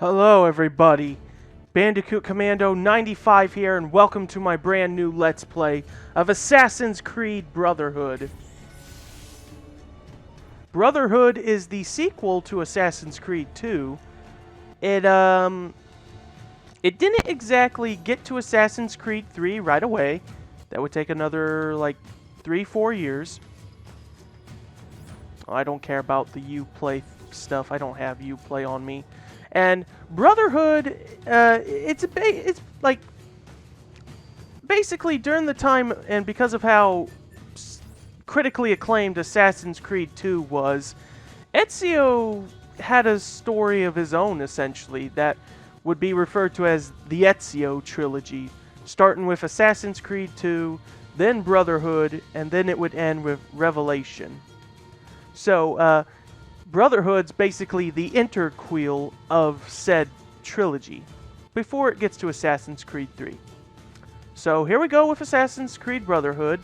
Hello everybody, Bandicoot Commando 95 here, and welcome to my brand new Let's Play of Assassin's Creed Brotherhood. Brotherhood is the sequel to Assassin's Creed 2. It didn't exactly get to Assassin's Creed 3 right away. That would take another, 3-4 years. I don't care about the Uplay stuff. I don't have Uplay on me. And Brotherhood, it's basically during the time, and because of how critically acclaimed Assassin's Creed 2 was, Ezio had a story of his own, essentially, that would be referred to as the Ezio trilogy, starting with Assassin's Creed 2, then Brotherhood, and then it would end with Revelation. So, Brotherhood's basically the interquel of said trilogy, before it gets to Assassin's Creed 3. So here we go with Assassin's Creed Brotherhood.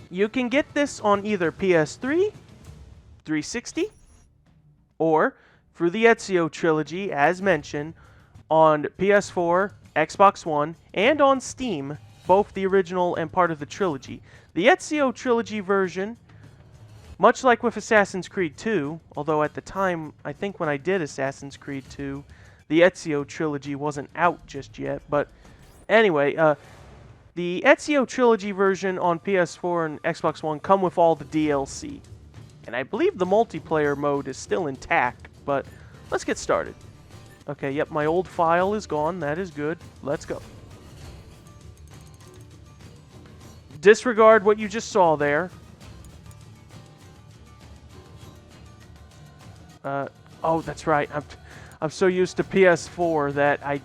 You can get this on either PS3, 360, or through the Ezio trilogy, as mentioned, on PS4, Xbox One, and on Steam, both the original and part of the trilogy. The Ezio trilogy version, much like with Assassin's Creed 2, although at the time, I think when I did Assassin's Creed 2, the Ezio trilogy wasn't out just yet. But anyway, the Ezio trilogy version on PS4 and Xbox One come with all the DLC. And I believe the multiplayer mode is still intact, but let's get started. Okay, yep, my old file is gone. That is good. Let's go. Disregard what you just saw there. Oh, that's right. I'm so used to PS4 that I...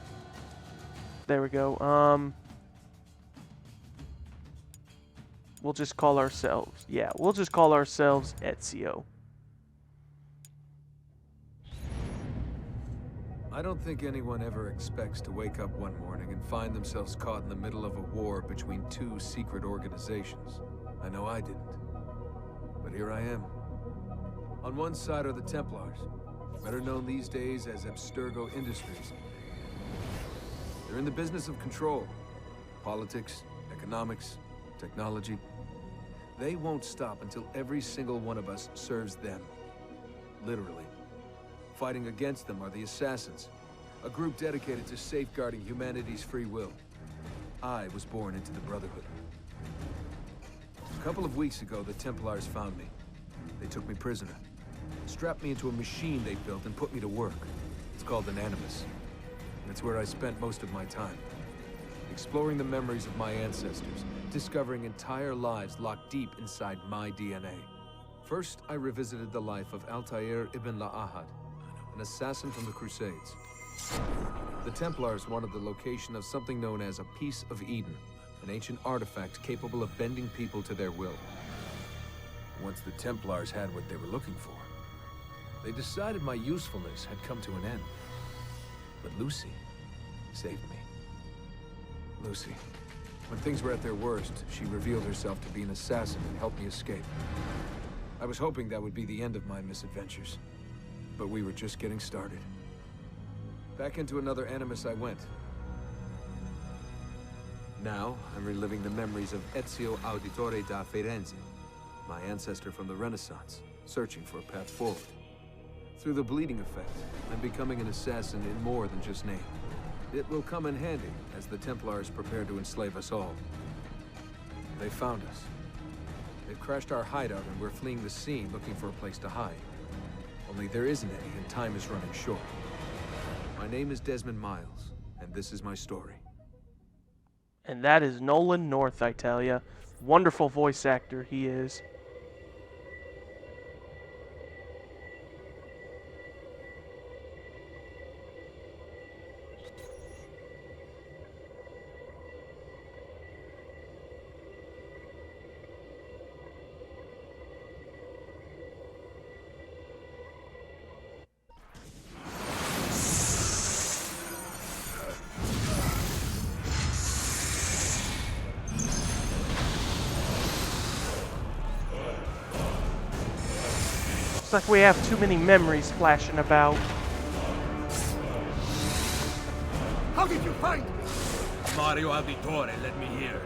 There we go. We'll just call ourselves... Yeah, we'll just call ourselves Ezio. I don't think anyone ever expects to wake up one morning and find themselves caught in the middle of a war between two secret organizations. I know I didn't. But here I am. On one side are the Templars, better known these days as Abstergo Industries. They're in the business of control. Politics, economics, technology. They won't stop until every single one of us serves them. Literally. Fighting against them are the Assassins, a group dedicated to safeguarding humanity's free will. I was born into the Brotherhood. A couple of weeks ago, the Templars found me. They took me prisoner. Strapped me into a machine they built and put me to work. It's called an Animus. And it's where I spent most of my time. Exploring the memories of my ancestors, discovering entire lives locked deep inside my DNA. First, I revisited the life of Altair ibn La'ahad, an assassin from the Crusades. The Templars wanted the location of something known as a Piece of Eden, an ancient artifact capable of bending people to their will. Once the Templars had what they were looking for, they decided my usefulness had come to an end. But Lucy saved me. Lucy. When things were at their worst, she revealed herself to be an assassin and helped me escape. I was hoping that would be the end of my misadventures. But we were just getting started. Back into another Animus I went. Now, I'm reliving the memories of Ezio Auditore da Firenze, my ancestor from the Renaissance, searching for a path forward. Through the bleeding effect, I'm becoming an assassin in more than just name. It will come in handy as the Templars prepare to enslave us all. They found us. They've crashed our hideout and we're fleeing the scene looking for a place to hide. Only there isn't any and time is running short. My name is Desmond Miles, and this is my story. And that is Nolan North, I tell ya. Wonderful voice actor he is. Looks like we have too many memories flashing about. behind! Mario Auditore, let me hear.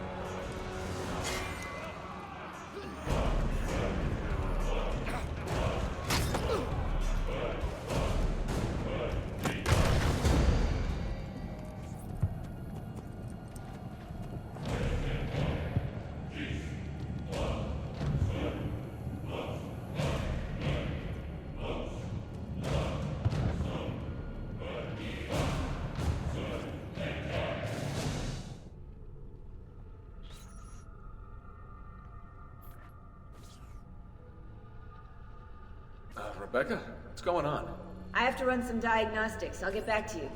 Rebecca? What's going on? I have to run some diagnostics. I'll get back to you.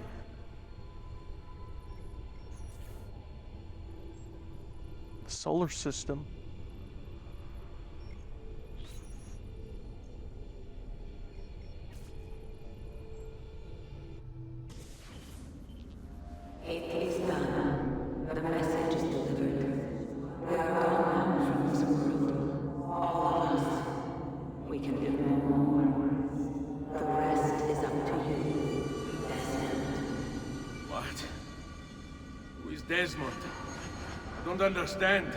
Solar system. It is done. The message is delivered. We are gone now from this world. All of us. We can do no more. The rest is up to you, Desmond. What? Who is Desmond? I don't understand.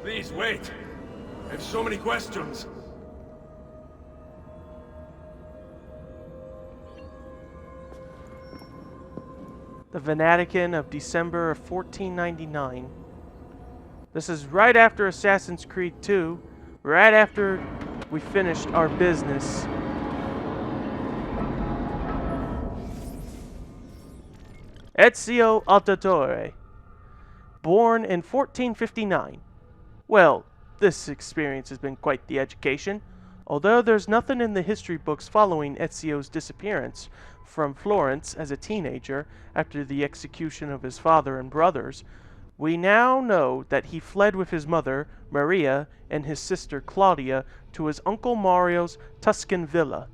Please, wait. I have so many questions. The Vatican of December of 1499. This is right after Assassin's Creed 2, right after we finished our business. Ezio Auditore, born in 1459. Well, this experience has been quite the education. Although there's nothing in the history books following Ezio's disappearance from Florence as a teenager after the execution of his father and brothers, we now know that he fled with his mother, Maria, and his sister, Claudia, to his uncle Mario's Tuscan villa.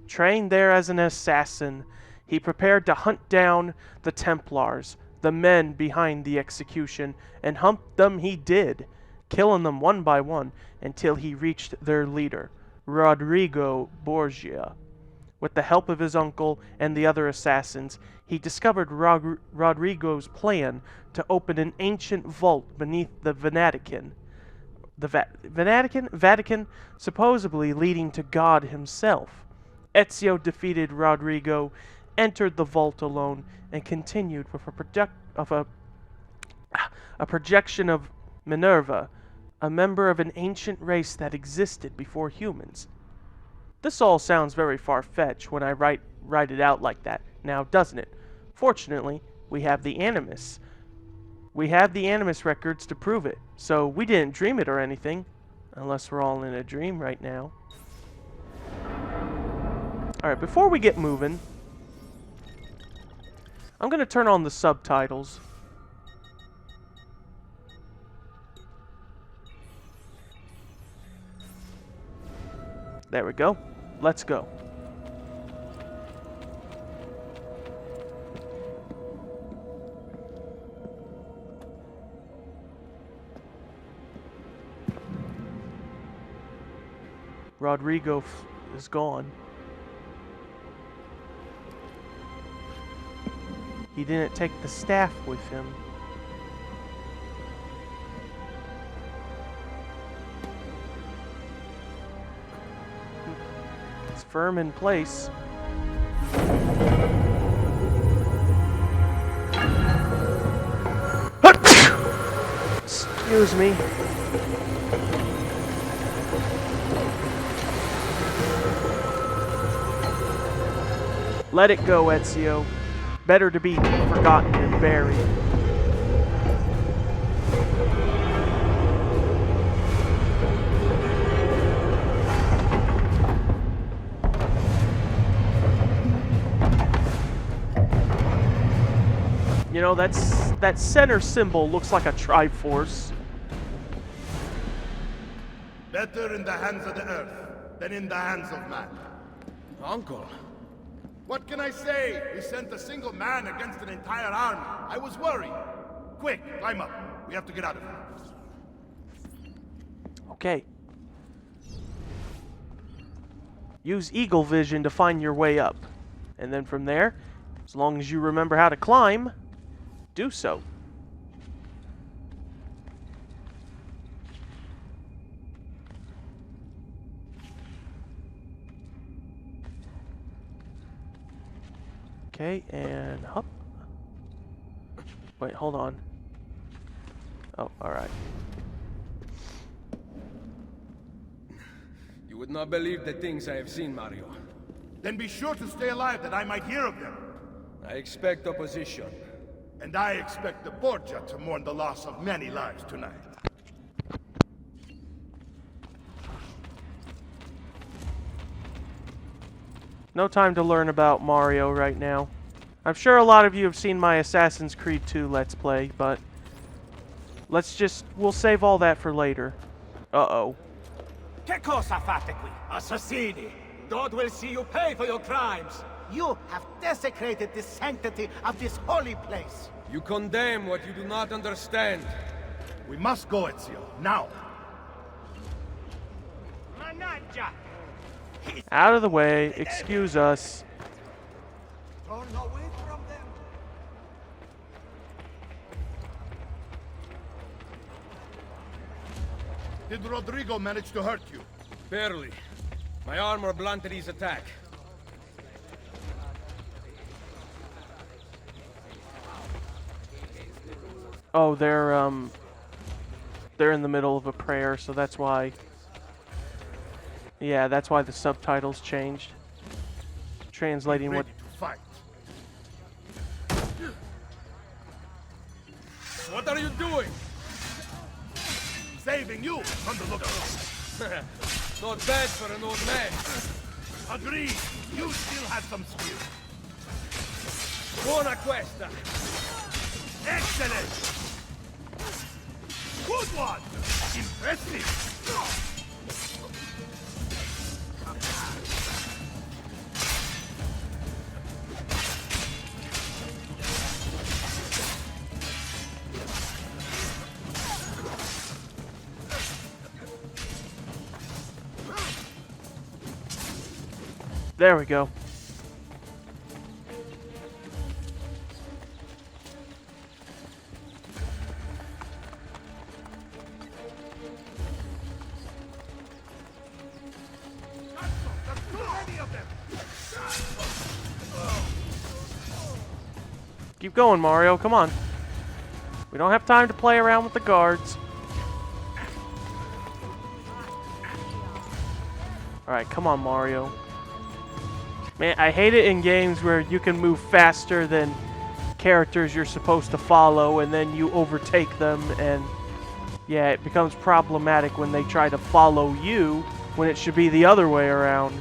Trained there as an assassin, he prepared to hunt down the Templars, the men behind the execution, and hunt them he did, killing them one by one until he reached their leader, Rodrigo Borgia. With the help of his uncle and the other assassins, he discovered Rodrigo's plan to open an ancient vault beneath the Vatican. Vatican, supposedly leading to God himself. Ezio defeated Rodrigo, entered the vault alone, and continued with a projection of Minerva, a member of an ancient race that existed before humans. This all sounds very far-fetched when I write it out like that, now doesn't it? Fortunately, we have the Animus. We have the Animus records to prove it, so we didn't dream it or anything, unless we're all in a dream right now. Alright, before we get moving, I'm going to turn on the subtitles. There we go. Let's go. Rodrigo is gone. He didn't take the staff with him. It's firm in place. Excuse me. Let it go, Ezio. Better to be forgotten than buried. You know, that center symbol looks like a Triforce. Better in the hands of the earth than in the hands of man. Uncle. What can I say? We sent a single man against an entire army. I was worried. Quick, climb up. We have to get out of here. Okay. Use eagle vision to find your way up. And then from there, as long as you remember how to climb, do so. Okay, and hop. Wait, hold on. Oh, alright. You would not believe the things I have seen, Mario. Then be sure to stay alive that I might hear of them. I expect opposition. And I expect the Borgia to mourn the loss of many lives tonight. No time to learn about Mario right now. I'm sure a lot of you have seen my Assassin's Creed 2 Let's Play, but we'll save all that for later. Uh-oh. Che cosa fate qui? Assassini! God will see you pay for your crimes! You have desecrated the sanctity of this holy place! You condemn what you do not understand. We must go, Ezio. Now! Managgia! Out of the way. Excuse us. Turn away from them! Did Rodrigo manage to hurt you? Barely. My armor blunted his attack. Oh, they're in the middle of a prayer, so that's why. Yeah, that's why the subtitles changed. Translating what. Ready to fight. What are you doing? Saving you from the lookout. Not bad for an old man. Agreed. You still have some skill. Buona questa. Excellent. Good one. Impressive. There we go. Keep going, Mario. Come on. We don't have time to play around with the guards. Alright, come on, Mario. Man, I hate it in games where you can move faster than characters you're supposed to follow, and then you overtake them, and yeah, it becomes problematic when they try to follow you when it should be the other way around.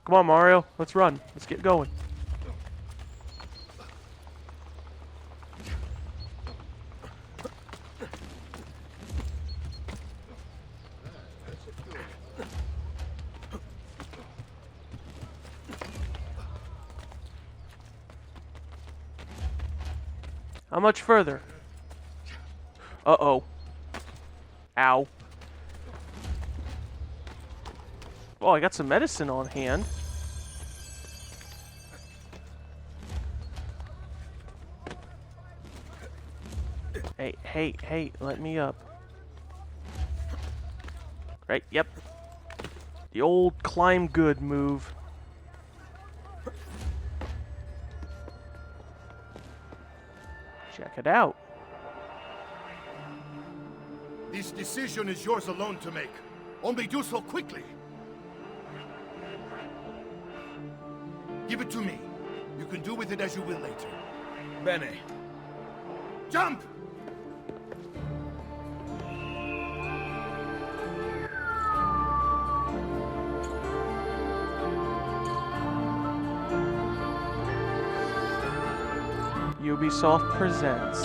Come on, Mario. Let's run. Let's get going. How much further? Uh-oh. Ow. Oh, I got some medicine on hand. Hey, let me up. Right, yep. The old climb good move. Check it out. This decision is yours alone to make. Only do so quickly. Give it to me. You can do with it as you will later. Bene. Jump! Ubisoft presents.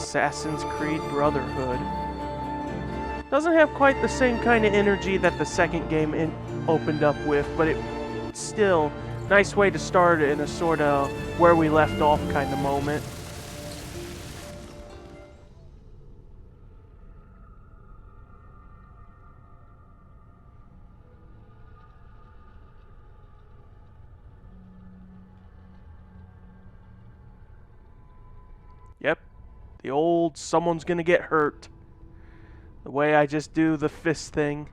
Assassin's Creed Brotherhood. Doesn't have quite the same kind of energy that the second game opened up with, but it's still a nice way to start in a sort of where we left off kind of moment. Yep, the old someone's gonna get hurt. The way I just do the fist thing.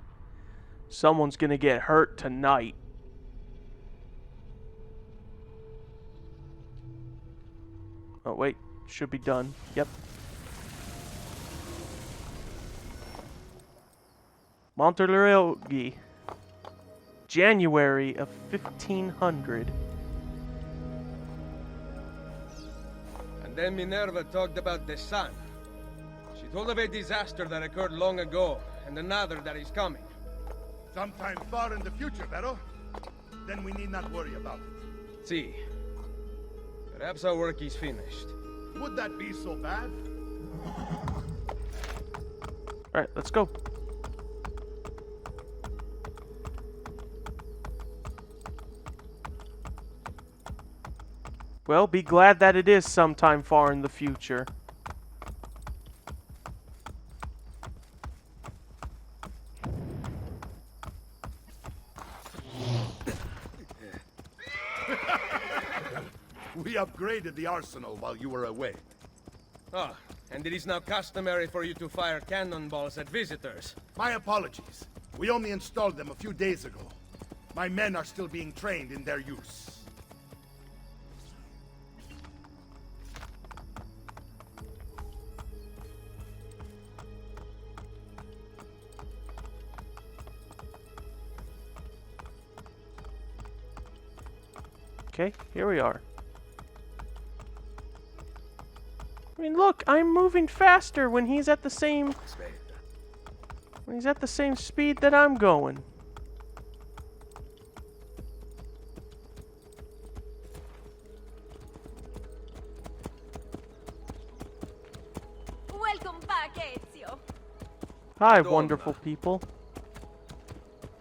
Someone's gonna get hurt tonight. Oh wait, should be done. Yep. Monterey, January of 1500. And then Minerva talked about the sun. She told of a disaster that occurred long ago, and another that is coming. Sometime far in the future, Vero. Then we need not worry about it. See. Perhaps our work is finished. Would that be so bad? Alright, let's go. Well, be glad that it is sometime far in the future. We upgraded the arsenal while you were away. Ah, and it is now customary for you to fire cannonballs at visitors. My apologies. We only installed them a few days ago. My men are still being trained in their use. Okay, here we are. I mean, look, I'm moving faster when he's at the same speed that I'm going. Welcome back, Ezio. Hi, wonderful people.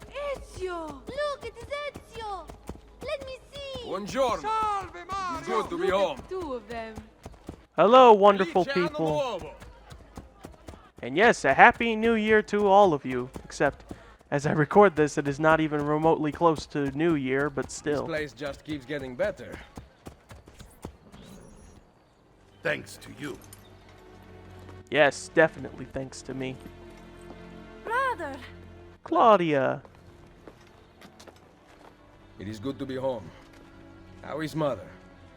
Ezio! Look, it is Ezio! Let me see! Buongiorno. Salve, It's good to be home. Two of them. Hello, wonderful Felice anno people. nuovo. And yes, a happy new year to all of you. Except, as I record this, it is not even remotely close to New Year, but This still. place just keeps getting better. Thanks to you. Yes, definitely thanks to me. Brother! Claudia. It is good to be home. How is mother?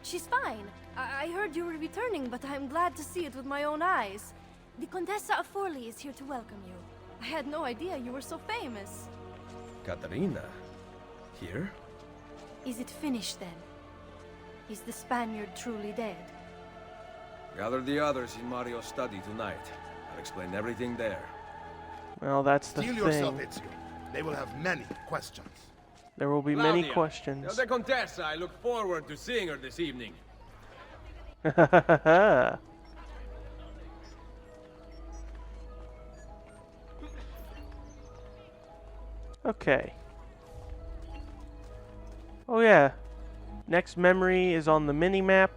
She's fine. I heard you were returning, but I'm glad to see it with my own eyes. The Contessa of Forley is here to welcome you. I had no idea you were so famous. Katarina? Here? Is it finished then? Is the Spaniard truly dead? Gather the others in Mario's study tonight. I'll explain everything there. Well, that's the Steel yourself, thing. Ezio. They will have many questions. There will be many Claudia, questions. Tell the Contessa I look forward to seeing her this evening. Okay. Oh yeah. Next memory is on the mini-map.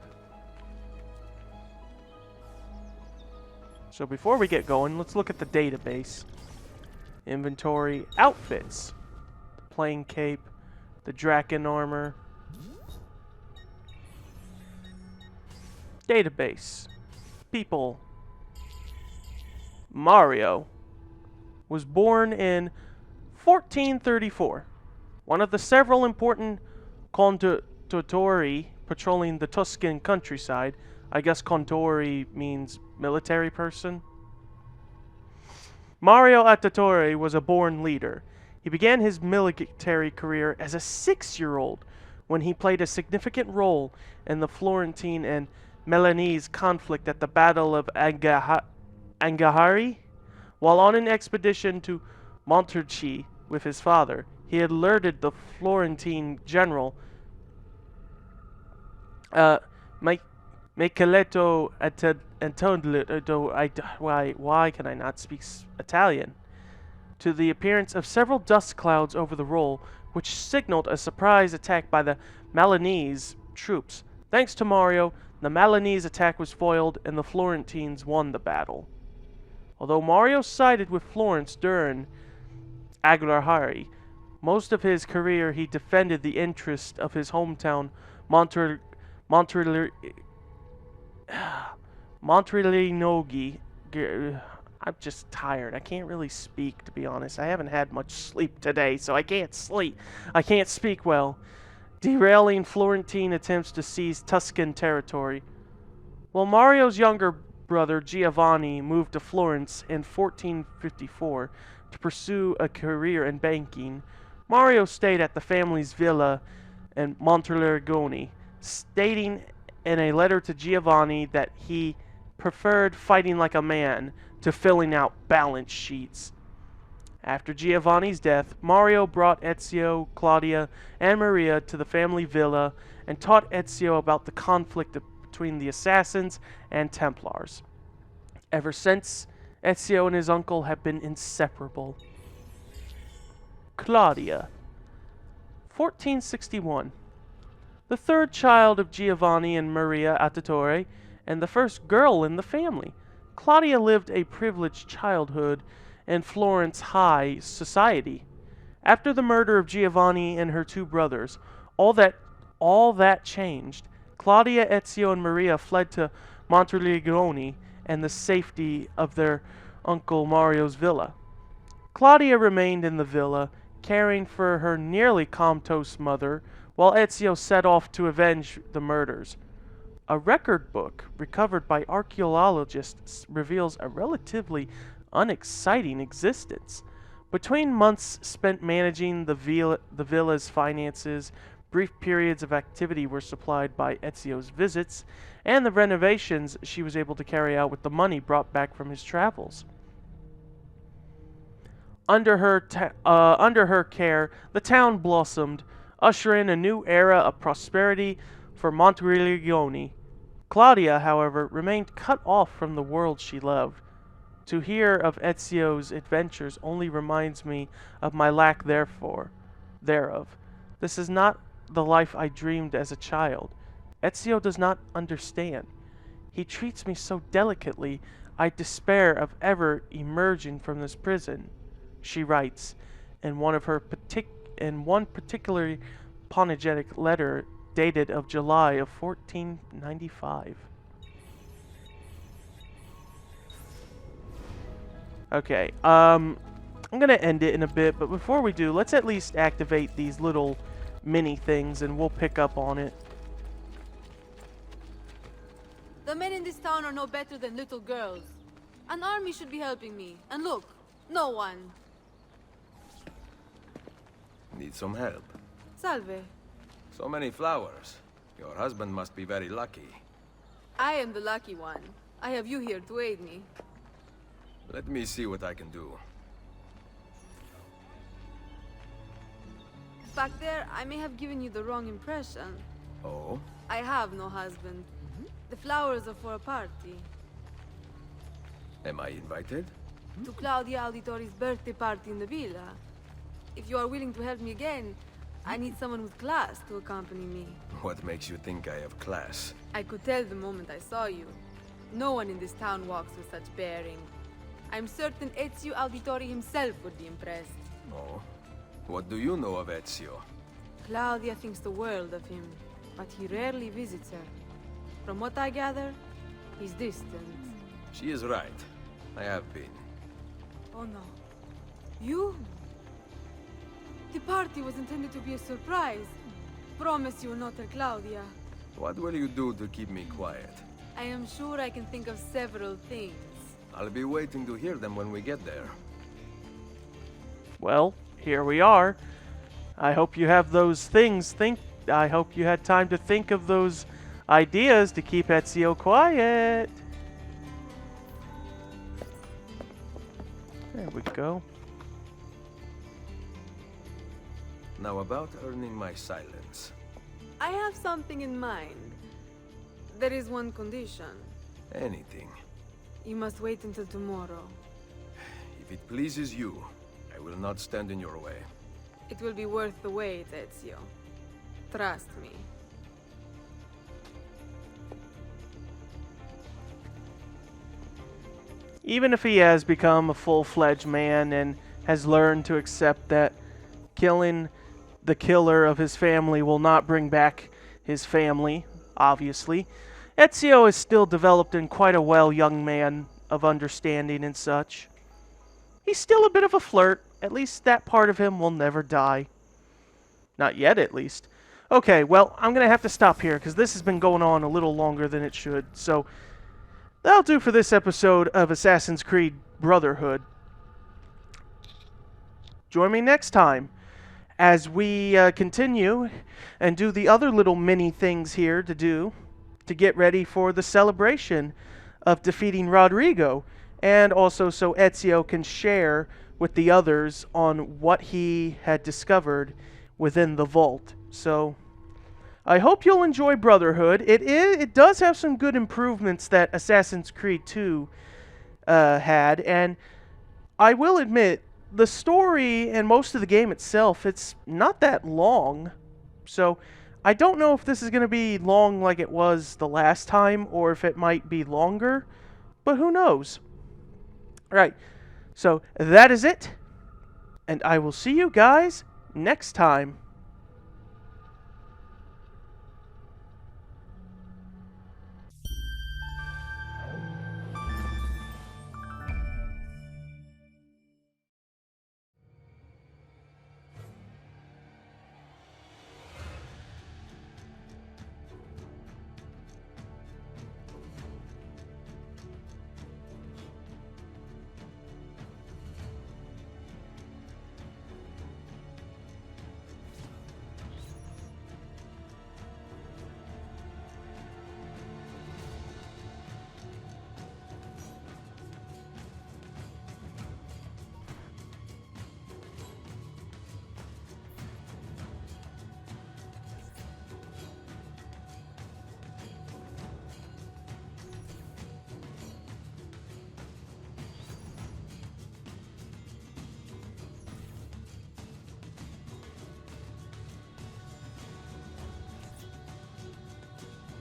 So before we get going, let's look at the database. Inventory, outfits. The plain cape, the Draken armor. Database. People. Mario was born in 1434. One of the several important condottieri patrolling the Tuscan countryside. I guess condottieri means military person. Mario Attatori was a born leader. He began his military career as a 6-year-old when he played a significant role in the Florentine and Milanese conflict at the Battle of Angahari. While on an expedition to Monterey with his father, he alerted the Florentine general Micheletto why can I not speak Italian? To the appearance of several dust clouds over the roll, which signaled a surprise attack by the Milanese troops. Thanks to Mario, the Milanese attack was foiled and the Florentines won the battle. Although Mario sided with Florence during Aguilari, most of his career he defended the interest of his hometown Montrelinogi. I'm just tired. I can't really speak, to be honest. I haven't had much sleep today, so I can't sleep. I can't speak well. Derailing Florentine attempts to seize Tuscan territory. While Mario's younger brother Giovanni moved to Florence in 1454 to pursue a career in banking, Mario stayed at the family's villa in Montelergoni, stating in a letter to Giovanni that he preferred fighting like a man to filling out balance sheets. After Giovanni's death, Mario brought Ezio, Claudia, and Maria to the family villa and taught Ezio about the conflict between the assassins and Templars. Ever since, Ezio and his uncle have been inseparable. Claudia, 1461. The third child of Giovanni and Maria Atatore, and the first girl in the family. Claudia lived a privileged childhood in Florence high society. After the murder of Giovanni and her two brothers, all that changed. Claudia, Ezio, and Maria fled to Montelergoni and the safety of their uncle Mario's villa. Claudia remained in the villa, caring for her nearly comatose mother, while Ezio set off to avenge the murders. A record book recovered by archaeologists reveals a relatively unexciting existence. Between months spent managing the villa's finances, brief periods of activity were supplied by Ezio's visits, and the renovations she was able to carry out with the money brought back from his travels. Under her care, the town blossomed, ushering a new era of prosperity for Montelergoni. Claudia, however, remained cut off from the world she loved. To hear of Ezio's adventures only reminds me of my lack thereof. This is not the life I dreamed as a child. Ezio does not understand. He treats me so delicately, I despair of ever emerging from this prison, she writes in one particularly apologetic letter dated of July of 1495. Okay, I'm gonna end it in a bit, but before we do, let's at least activate these little mini things and we'll pick up on it. The men in this town are no better than little girls. An army should be helping me, and look, no one. Need some help? Salve. So many flowers. Your husband must be very lucky. I am the lucky one. I have you here to aid me. Let me see what I can do. Back there, I may have given you the wrong impression. Oh? I have no husband. The flowers are for a party. Am I invited? To Claudia Auditori's birthday party in the villa. If you are willing to help me again, I need someone with class to accompany me. What makes you think I have class? I could tell the moment I saw you. No one in this town walks with such bearing. I'm certain Ezio Auditori himself would be impressed. Oh? What do you know of Ezio? Claudia thinks the world of him, but he rarely visits her. From what I gather, he's distant. She is right. I have been. Oh no. You? The party was intended to be a surprise. Promise you will not tell Claudia. What will you do to keep me quiet? I am sure I can think of several things. I'll be waiting to hear them when we get there. Well, here we are. I hope you have those things. I hope you had time to think of those ideas to keep Ezio quiet. There we go. Now about earning my silence. I have something in mind. There is one condition. Anything. You must wait until tomorrow. If it pleases you, I will not stand in your way. It will be worth the wait, Ezio. Trust me. Even if he has become a full-fledged man and has learned to accept that killing the killer of his family will not bring back his family, obviously, Ezio is still developed in quite a well young man of understanding and such. He's still a bit of a flirt. At least that part of him will never die. Not yet, at least. Okay, well, I'm going to have to stop here because this has been going on a little longer than it should. So, that'll do for this episode of Assassin's Creed Brotherhood. Join me next time as we continue and do the other little mini things here to get ready for the celebration of defeating Rodrigo, and also so Ezio can share with the others on what he had discovered within the vault. So I hope you'll enjoy Brotherhood. It does have some good improvements that Assassin's Creed 2 had, and I will admit, the story and most of the game itself, it's not that long. So I don't know if this is going to be long like it was the last time, or if it might be longer, but who knows. Alright, so that is it, and I will see you guys next time.